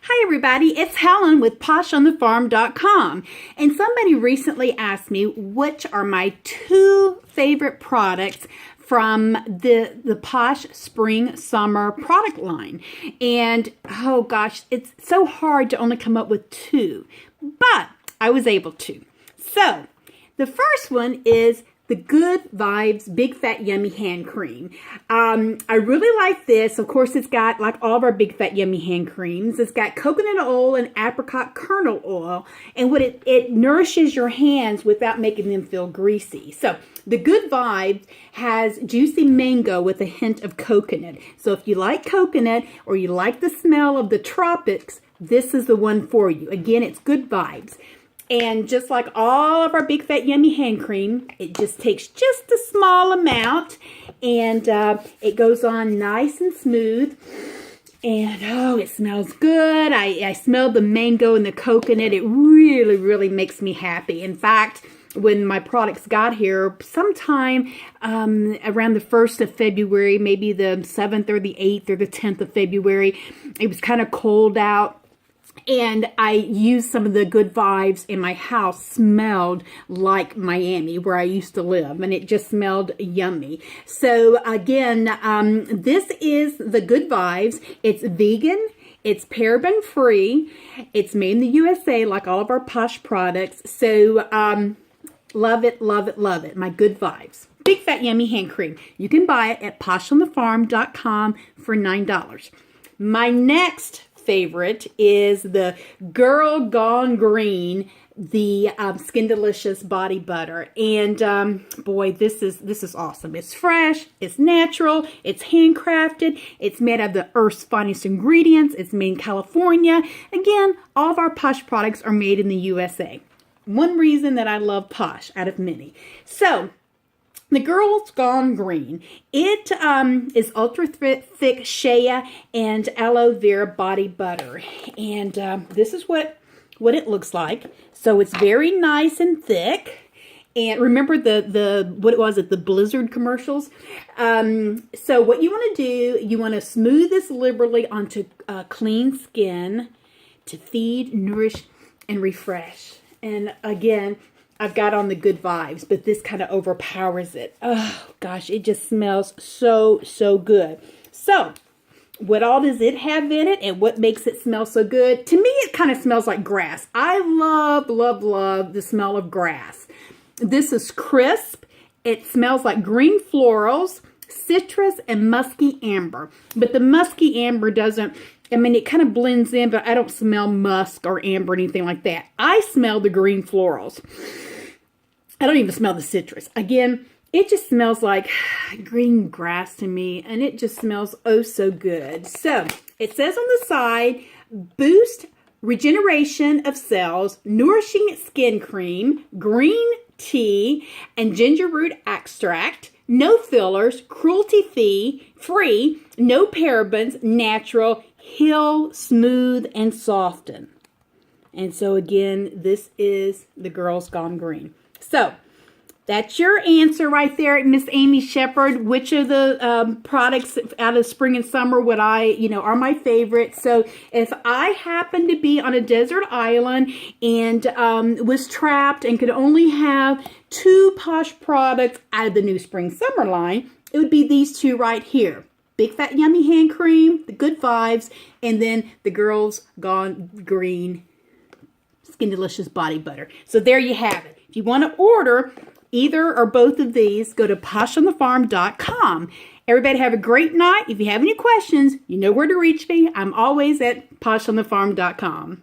Hi everybody, it's Helen with PoshOnTheFarm.com, and somebody recently asked me which are my two favorite products from the Posh Spring Summer product line. And oh gosh, it's so hard to only come up with two, but I was able to. So the first one is the Good Vibes Big Fat Yummy Hand Cream. I really like this. Of course, it's got, like all of our Big Fat Yummy hand creams, it's got coconut oil and apricot kernel oil. And what it nourishes your hands without making them feel greasy. So the Good Vibes has juicy mango with a hint of coconut. So if you like coconut or you like the smell of the tropics, this is the one for you. Again, it's Good Vibes. And just like all of our Big Fat Yummy hand cream, it just takes just a small amount and it goes on nice and smooth. And oh, it smells good. I smelled the mango and the coconut. It really, really makes me happy. In fact, when my products got here, sometime around the 1st of February, maybe the 7th or the 8th or the 10th of February, it was kind of cold out. And I used some of the Good Vibes, and my house smelled like Miami, where I used to live, and it just smelled yummy. So again, this is the Good Vibes. It's vegan, it's paraben free, it's made in the USA like all of our Posh products. So love it, love it, love it. My Good Vibes. Big Fat Yummy hand cream. You can buy it at PoshOnTheFarm.com for $9. My next favorite is the Girl Gone Green, the Skin Delicious body butter. And boy, this is awesome. It's fresh, it's natural, it's handcrafted, it's made of the earth's finest ingredients, it's made in California. Again, all of our Posh products are made in the USA. One reason that I love Posh out of many. So the Girls Gone Green. It is ultra thick shea and aloe vera body butter, and this is what it looks like. So it's very nice and thick. And remember the Blizzard commercials? So what you want to do, you want to smooth this liberally onto clean skin to feed, nourish, and refresh. And again, I've got on the Good Vibes, but this kind of overpowers it. Oh, gosh, it just smells so, so good. So, what all does it have in it and what makes it smell so good? To me, it kind of smells like grass. I love, love, love the smell of grass. This is crisp. It smells like green florals, citrus, and musky amber. But the musky amber doesn't... I mean, it kind of blends in, but I don't smell musk or amber or anything like that. I smell the green florals. I don't even smell the citrus. Again, it just smells like green grass to me, and it just smells oh so good. So, it says on the side, boost regeneration of cells, nourishing skin cream, green tea, and ginger root extract. No fillers, cruelty-free, no parabens, natural, heal, smooth, and soften. And so again, this is the Girls Gone Green. So that's your answer right there, Miss Amy Shepherd. Which of the products out of spring and summer would are my favorite? So if I happened to be on a desert island and was trapped and could only have two Posh products out of the new spring summer line, it would be these two right here. Big Fat Yummy hand cream, the Good Vibes, and then the Girls Gone Green Skin Delicious body butter. So there you have it. If you want to order either or both of these, go to PoshOnTheFarm.com. Everybody have a great night. If you have any questions, you know where to reach me. I'm always at PoshOnTheFarm.com.